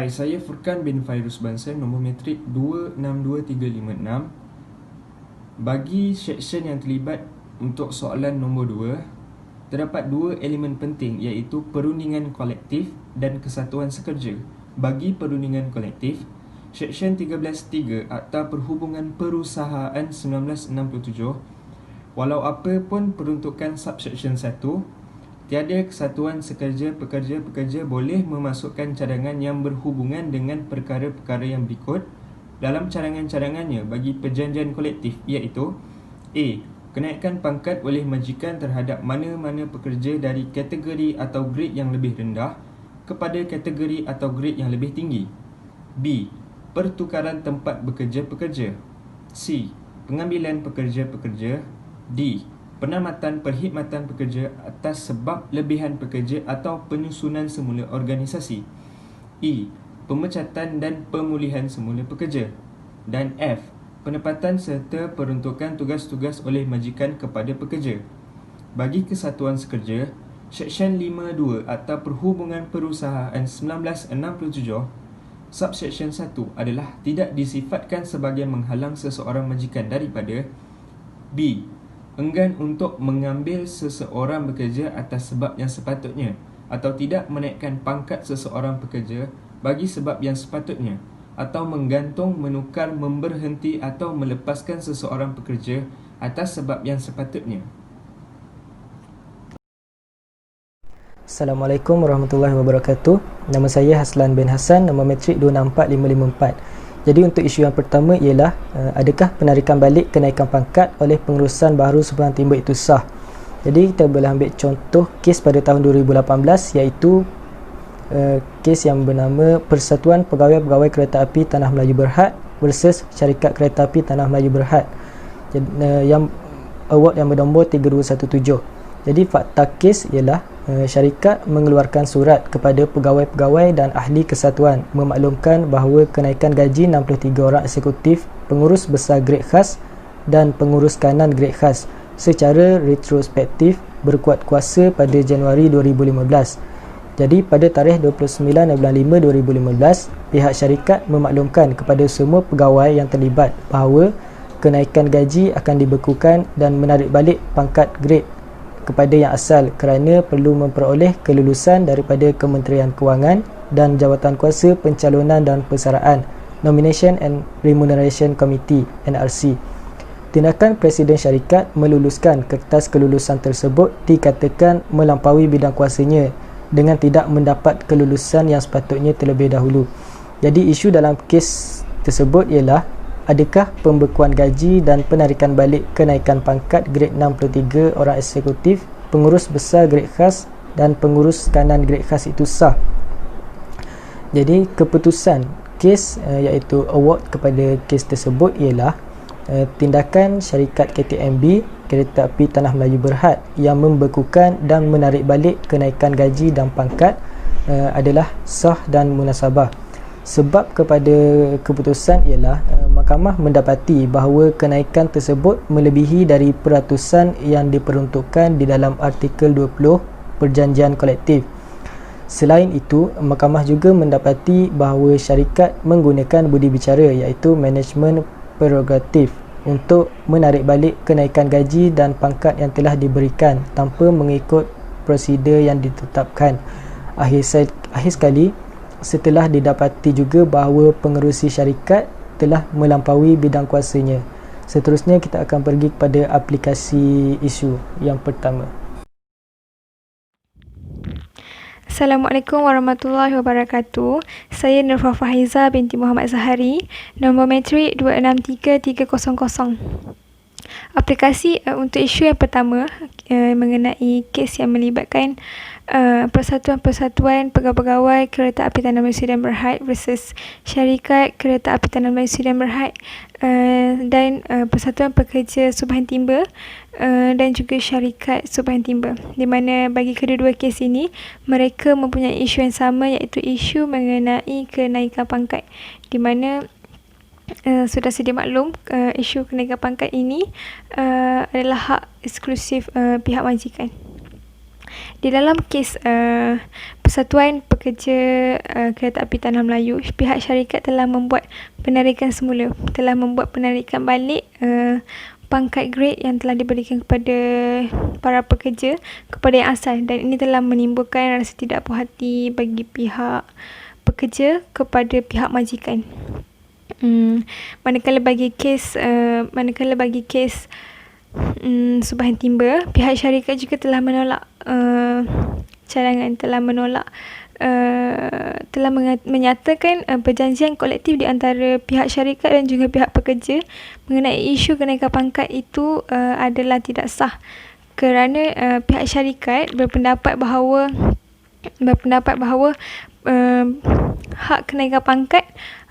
Hai, saya Furkan bin Fairuz Bansan, nombor metrik 262356. Bagi seksyen yang terlibat untuk soalan nombor 2, terdapat dua elemen penting iaitu perundingan kolektif dan kesatuan sekerja. Bagi perundingan kolektif, seksyen 13.3 Akta Perhubungan Perusahaan 1967, walau apa pun peruntukan subseksyen 1, tiada kesatuan sekerja-pekerja-pekerja boleh memasukkan cadangan yang berhubungan dengan perkara-perkara yang berikut dalam cadangan-cadangannya bagi perjanjian kolektif, iaitu A. Kenaikan pangkat oleh majikan terhadap mana-mana pekerja dari kategori atau grade yang lebih rendah kepada kategori atau grade yang lebih tinggi. B. Pertukaran tempat bekerja-pekerja. C. Pengambilan pekerja-pekerja. D. Penamatan perkhidmatan pekerja atas sebab lebihan pekerja atau penyusunan semula organisasi. E. Pemecatan dan pemulihan semula pekerja. Dan F. Penempatan serta peruntukan tugas-tugas oleh majikan kepada pekerja. Bagi kesatuan sekerja, Seksyen 52 Akta Perhubungan Perusahaan 1967, subseksyen 1 adalah tidak disifatkan sebagai menghalang seseorang majikan daripada B. Enggan untuk mengambil seseorang bekerja atas sebab yang sepatutnya atau tidak menaikkan pangkat seseorang pekerja bagi sebab yang sepatutnya atau menggantung, menukar, memberhenti atau melepaskan seseorang pekerja atas sebab yang sepatutnya. Assalamualaikum warahmatullahi wabarakatuh. Nama saya Haslan bin Hassan, nombor metrik 264554. Jadi untuk isu yang pertama ialah adakah penarikan balik kenaikan pangkat oleh pengurusan baharu Seberang Timur itu sah? Jadi kita boleh ambil contoh kes pada tahun 2018 iaitu kes yang bernama Persatuan Pegawai-Pegawai Kereta Api Tanah Melayu Berhad versus Syarikat Kereta Api Tanah Melayu Berhad, yang award yang bernombor 3217. Jadi fakta kes ialah syarikat mengeluarkan surat kepada pegawai-pegawai dan ahli kesatuan memaklumkan bahawa kenaikan gaji 63 orang eksekutif, pengurus besar grade khas dan pengurus kanan grade khas secara retrospektif berkuat kuasa pada Januari 2015. Jadi pada tarikh 29 bulan 5 2015, pihak syarikat memaklumkan kepada semua pegawai yang terlibat bahawa kenaikan gaji akan dibekukan dan menarik balik pangkat grade kepada yang asal kerana perlu memperoleh kelulusan daripada Kementerian Kewangan dan Jawatankuasa Pencalonan dan Persaraan Nomination and Remuneration Committee NRC. Tindakan Presiden Syarikat meluluskan kertas kelulusan tersebut dikatakan melampaui bidang kuasanya dengan tidak mendapat kelulusan yang sepatutnya terlebih dahulu. Jadi isu dalam kes tersebut ialah adakah pembekuan gaji dan penarikan balik kenaikan pangkat grade 63 orang eksekutif, pengurus besar grade khas dan pengurus kanan grade khas itu sah? Jadi keputusan kes iaitu award kepada kes tersebut ialah tindakan syarikat KTMB Kereta Api Tanah Melayu Berhad yang membekukan dan menarik balik kenaikan gaji dan pangkat adalah sah dan munasabah. Sebab kepada keputusan ialah mahkamah mendapati bahawa kenaikan tersebut melebihi dari peratusan yang diperuntukkan di dalam artikel 20 Perjanjian Kolektif. Selain itu, mahkamah juga mendapati bahawa syarikat menggunakan budi bicara iaitu management prerogatif untuk menarik balik kenaikan gaji dan pangkat yang telah diberikan tanpa mengikut prosedur yang ditetapkan. Akhir sekali, setelah didapati juga bahawa pengerusi syarikat telah melampaui bidang kuasanya. Seterusnya kita akan pergi kepada aplikasi isu yang pertama. Assalamualaikum warahmatullahi wabarakatuh. Saya Nurfa Fahiza binti Muhammad Zahari, nombor metrik 263300. Aplikasi untuk isu yang pertama mengenai kes yang melibatkan Persatuan-Persatuan Pegawai-Pegawai Kereta Api Tanah Melayu Sudan Berhad versus Syarikat Kereta Api Tanah Melayu Sudan Berhad dan Persatuan Pekerja Subahan Timber dan juga Syarikat Subahan Timber, di mana bagi kedua-dua kes ini mereka mempunyai isu yang sama iaitu isu mengenai kenaikan pangkat, di mana sudah sedia maklum isu kenaikan pangkat ini adalah hak eksklusif pihak majikan. Di dalam kes Persatuan Pekerja Kereta Api Tanah Melayu, pihak syarikat telah membuat penarikan semula, telah membuat penarikan balik pangkat grade yang telah diberikan kepada para pekerja kepada yang asal, dan ini telah menimbulkan rasa tidak puas hati bagi pihak pekerja kepada pihak majikan. Manakala bagi kes Subhan Timber, pihak syarikat juga telah menolak cadangan, telah menyatakan perjanjian kolektif di antara pihak syarikat dan juga pihak pekerja mengenai isu kenaikan pangkat itu adalah tidak sah, kerana pihak syarikat berpendapat bahawa hak kenaikan pangkat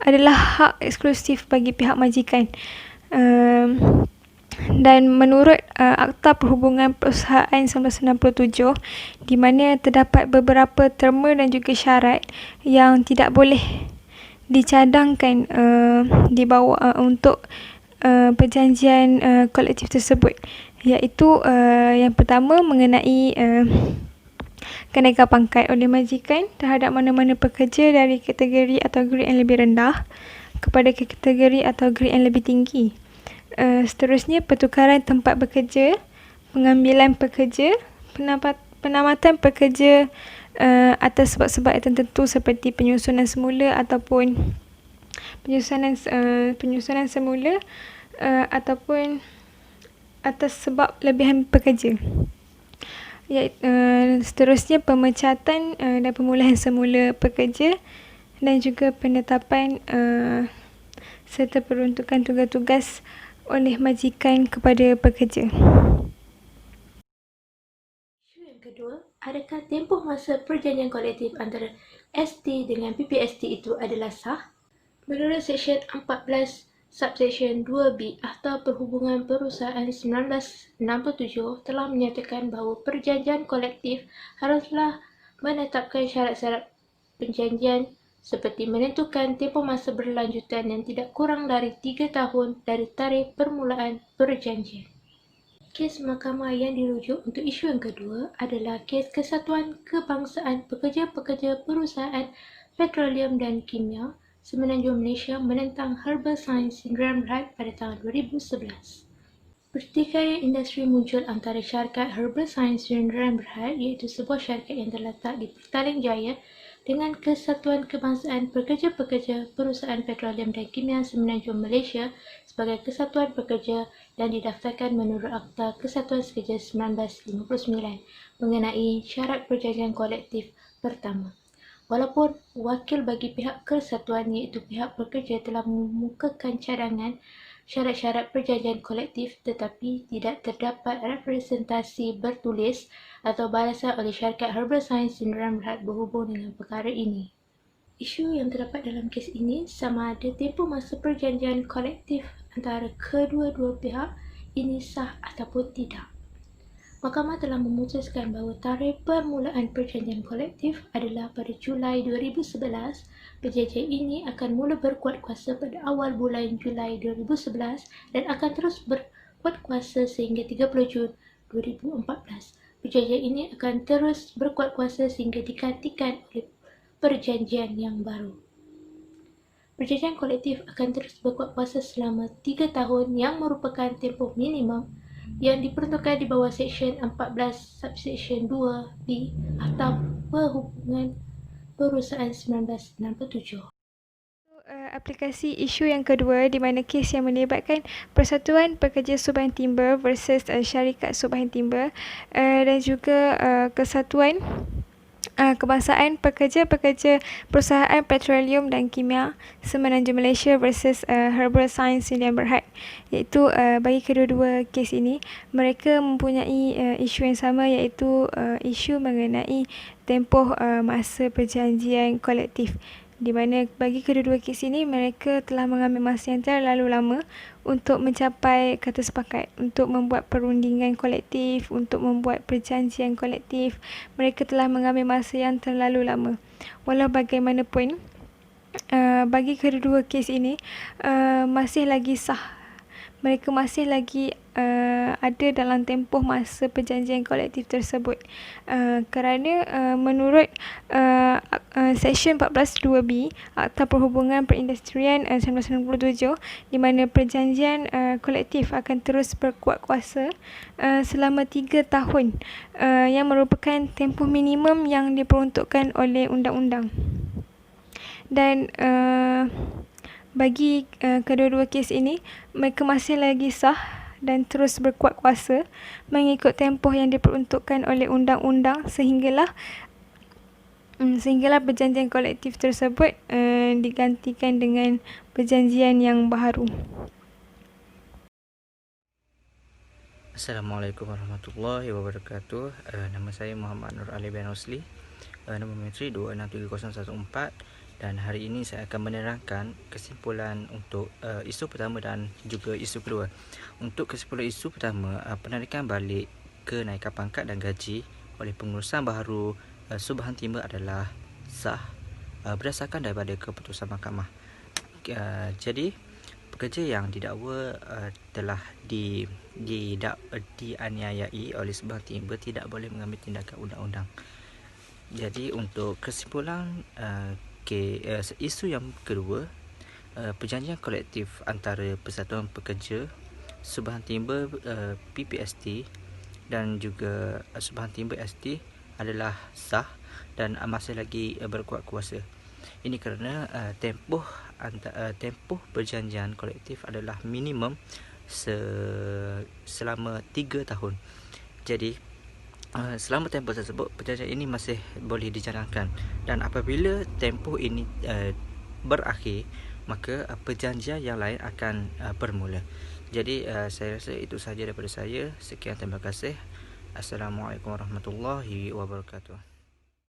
adalah hak eksklusif bagi pihak majikan. Dan menurut Akta Perhubungan Perusahaan 1997, di mana terdapat beberapa terma dan juga syarat yang tidak boleh dicadangkan di bawah untuk perjanjian kolektif tersebut, iaitu yang pertama mengenai kenaikan pangkat oleh majikan terhadap mana-mana pekerja dari kategori atau grade yang lebih rendah kepada kategori atau grade yang lebih tinggi. Seterusnya, pertukaran tempat bekerja, pengambilan pekerja, penamatan pekerja atas sebab-sebab yang tertentu seperti penyusunan semula ataupun penyusunan semula ataupun atas sebab lebihan pekerja. Seterusnya, pemecatan dan pemulihan semula pekerja dan juga penetapan serta peruntukan tugas-tugas oleh majikan kepada pekerja. Isu yang kedua, adakah tempoh masa perjanjian kolektif antara ST dengan PPST itu adalah sah? Menurut Seksyen 14 Subseksyen 2B Akta Perhubungan Perusahaan 1967 telah menyatakan bahawa perjanjian kolektif haruslah menetapkan syarat-syarat perjanjian seperti menentukan tempoh masa berlanjutan yang tidak kurang dari 3 tahun dari tarikh permulaan perjanjian. Kes mahkamah yang dirujuk untuk isu yang kedua adalah kes Kesatuan Kebangsaan Pekerja-Pekerja Perusahaan Petroleum dan Kimia Semenanjung Malaysia menentang Herbal Science Sdn Bhd pada tahun 2011. Pertikaian industri muncul antara syarikat Herbal Science Sdn Bhd, iaitu sebuah syarikat yang terletak di Petaling Jaya, dengan Kesatuan Kebangsaan Pekerja-Pekerja Perusahaan Petroleum dan Kimia Semenanjung Malaysia sebagai kesatuan pekerja dan didaftarkan menurut Akta Kesatuan Sekerja 1959 mengenai syarat perjanjian kolektif pertama. Walaupun wakil bagi pihak kesatuan iaitu pihak pekerja telah mengemukakan cadangan syarat-syarat perjanjian kolektif, tetapi tidak terdapat representasi bertulis atau balasan oleh syarikat Herbal Science Sdn Bhd berhubung dengan perkara ini. Isu yang terdapat dalam kes ini sama ada tempoh masa perjanjian kolektif antara kedua-dua pihak ini sah ataupun tidak. Mahkamah telah memutuskan bahawa tarikh permulaan perjanjian kolektif adalah pada Julai 2011. Perjanjian ini akan mula berkuat kuasa pada awal bulan Julai 2011 dan akan terus berkuat kuasa sehingga 30 Jun 2014. Perjanjian ini akan terus berkuat kuasa sehingga digantikan oleh perjanjian yang baru. Perjanjian kolektif akan terus berkuat kuasa selama 3 tahun yang merupakan tempoh minimum yang diperuntukkan di bawah Seksyen 14 Subseksyen 2B Akta Perhubungan Perusahaan 1967. Aplikasi isu yang kedua, di mana kes yang melibatkan Persatuan Pekerja Subhan Timber versus syarikat Subhan Timber dan juga Kesatuan Kebangsaan Pekerja-Pekerja Perusahaan Petroleum dan Kimia Semenanjung Malaysia versus Herbal Science Sdn Bhd, iaitu bagi kedua-dua kes ini mereka mempunyai isu yang sama, iaitu isu mengenai tempoh masa perjanjian kolektif, di mana bagi kedua-dua kes ini mereka telah mengambil masa yang terlalu lama untuk mencapai kata sepakat, untuk membuat perundingan kolektif, untuk membuat perjanjian kolektif. Mereka telah mengambil masa yang terlalu lama. Walau bagaimanapun, bagi kedua-dua kes ini masih lagi sah mereka masih lagi ada dalam tempoh masa perjanjian kolektif tersebut. Kerana menurut Seksyen 14(2)B Akta Perhubungan Perindustrian 1997, di mana perjanjian kolektif akan terus berkuat kuasa selama 3 tahun, yang merupakan tempoh minimum yang diperuntukkan oleh undang-undang. Dan bagi kedua-dua kes ini, mereka masih lagi sah dan terus berkuat kuasa mengikut tempoh yang diperuntukkan oleh undang-undang sehinggalah perjanjian kolektif tersebut digantikan dengan perjanjian yang baharu. Assalamualaikum warahmatullahi wabarakatuh. Nama saya Muhammad Nur Ali bin Rosli, nombor metri 263014, dan hari ini saya akan menerangkan kesimpulan untuk isu pertama dan juga isu kedua. Untuk kesimpulan isu pertama, penarikan balik kenaikan pangkat dan gaji oleh pengurusan baharu Subahan Timur adalah sah berdasarkan daripada keputusan mahkamah. Jadi pekerja yang didakwa telah dianiayai oleh Subahan Timur tidak boleh mengambil tindakan undang-undang. Jadi untuk kesimpulan isu yang kedua, perjanjian kolektif antara Persatuan Pekerja Subahan Timur PPST dan juga Subahan Timur ST adalah sah dan masih lagi berkuat kuasa. Ini kerana tempoh perjanjian kolektif adalah minimum selama 3 tahun. Jadi selama tempoh tersebut, perjanjian ini masih boleh dijalankan, dan apabila tempoh ini berakhir, maka perjanjian yang lain akan bermula. Jadi saya rasa itu sahaja daripada saya. Sekian, terima kasih. Assalamualaikum warahmatullahi wabarakatuh.